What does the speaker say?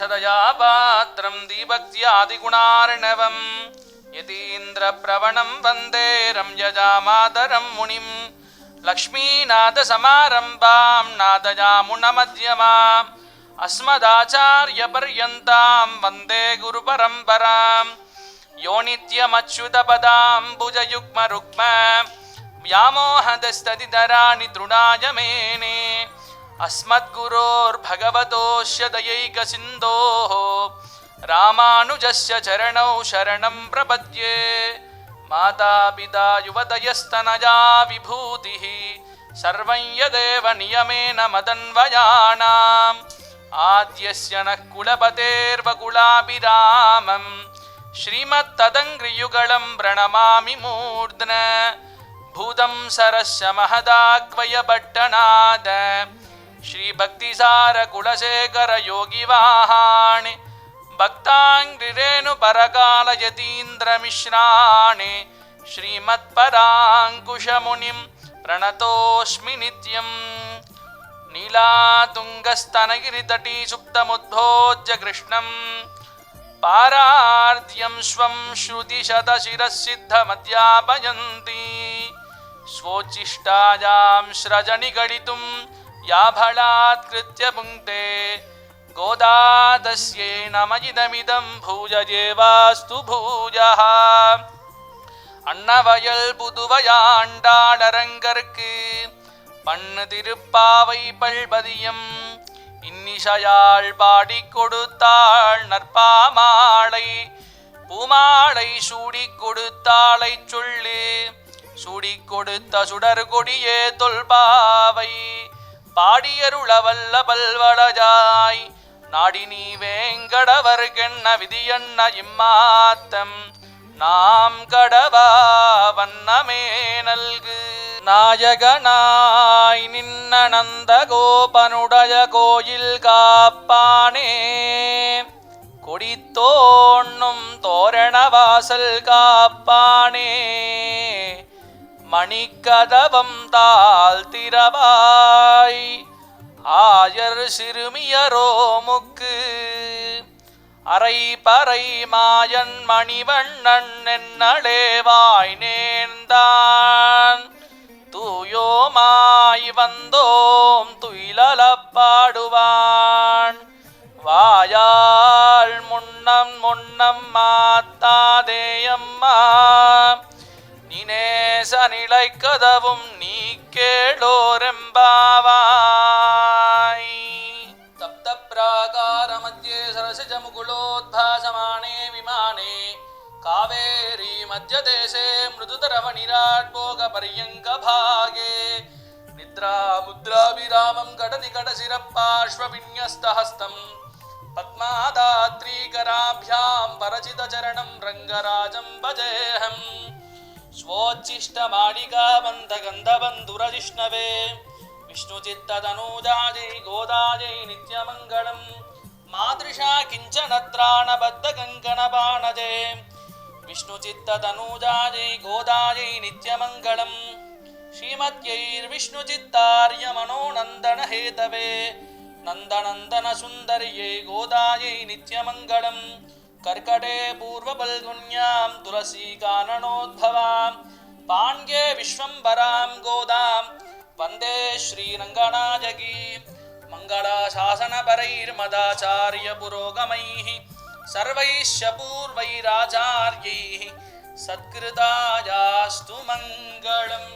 ராமானுஜதயாபாத்ரம் தீபக்தியாதிகுணார்ணவம் யதீந்திரப்ரவணம் வந்தே ரம்யஜாமாதரம் முனிம் லக்ஷ்மீநாதசமாரம்பாம் நாதயாமுனமத்யமாம் அஸ்மதாச்சார்யபர்யந்தாம் வந்தே குருபரம்பராம் யோ நித்யமச்யுதபதாம்புஜயுக்மருக்ம व्यामोहदस्तदितराणि तृणाय मेने अस्मद्गुरोर्भगवतोऽस्य दयैकसिन्धोः रामानुजस्य चरणौ शरणं प्रपद्ये मातापिता युवतयस्तनया विभूतिः सर्वं यदेव नियमेन मदन्वयानाम् आद्यस्य नः कुलपतेर्वकुलाभिरामं श्रीमत्तदङ्घ्रियुगलं प्रणमामि मूर्ध्ना भूतं सरस्य महदाक्वयपट्टनाद श्रीभक्तिसारकुलशेखरयोगिवाहाणि भक्ताङ्घ्रिरेणुपरकालयतीन्द्रमिश्राणि श्रीमत्पराङ्कुशमुनिं प्रणतोऽस्मि नित्यम् नीलातुङ्गस्तनगिरितटी सुप्तमुद्भोज्य कृष्णम् पारार्ध्यं स्वं श्रुतिशतशिरःसिद्धमध्यापयन्ति स्वोच्छिष्टायां स्रजनिगडितुं याभलात्कृत्य पुङ्क्ते गोदा तस्यै नमः भूयजेवास्तु भूयः அன்னவயல் புதுவையாண்டாளரங்கற்கு பண்ணு திருப்பாவை பல்பதியம் இன்னிசையாள் பாடிக் கொடுத்தாள் நற்பாமாலை பூமாலை சூடிக் கொடுத்தாளை சொல்லு சூடிக் கொடுத்த சுடர் கொடியே தொல்பாவை பாடியருளவல்ல பல்வளஜாய் நாடி நீ வேங்கடவர்கென்ன விதியன்ன இம்மாத்தம் நாம் கடவா வண்ணமே நல்கு நாயகனாய் நின்ன நந்த கோபனுடைய கோயில் காப்பானே கொடித்தோண்ணும் தோரணவாசல் காப்பானே மணிக்கதவம் தாழ்த்திரவாய் ஆயர் சிறுமியரோமுக்கு அரை பறை மாயன் மணிவண்ணன் என்னளேவாய் நேர்ந்தான் தூயோமாய் வந்தோம் துயிலப்பாடுவான் வாயால் முன்னம் முன்னம் மாத்தாதேயம்மா நினேச நிலை கதவும் நீ கேளோரெம்பாவாய் தப்த பிராகார மத்தியே சரசிஜ முகுலோத்பாசமானே விமானே காவேரி மத்தியதேசே மிருதுதரவனிராட்போக பரியங்க பாகே நித்ரா முத்ராபிராமம் கடதி கடசிரப்பார்ஷ்வவின்யஸ்தஹஸ்தம் பத்மாதாத்ரீகராभ्याम् பரசிதச்சரணம் ரங்கராஜம் பஜேஹம் स्वोच्छिष्टमालिकाबन्धगन्धबन्धुरजिष्णवे विष्णुचित्ततनूजायै गोदायै नित्यमङ्गलम् मादृशा किञ्चनत्राणबद्धकङ्कणबाणजे विष्णुचित्ततनूजायै गोदायै नित्यमङ्गलम् श्रीमत्यैर्विष्णुचित्तार्यमनोनन्दनहेतवे नन्दनन्दनसुन्दर्यै गोदायै नित्यमङ्गलम् कर्कटे पूर्वफल्गुन्यां तुलसीकाननोद्भवां पाण्ड्ये विश्वम्भरां गोदां वन्दे श्रीरङ्गनायकी मङ्गलाशासनपरैर्मदाचार्यपुरोगमैः सर्वैश्च पूर्वैराचार्यैः सत्कृतायास्तु मङ्गलम्।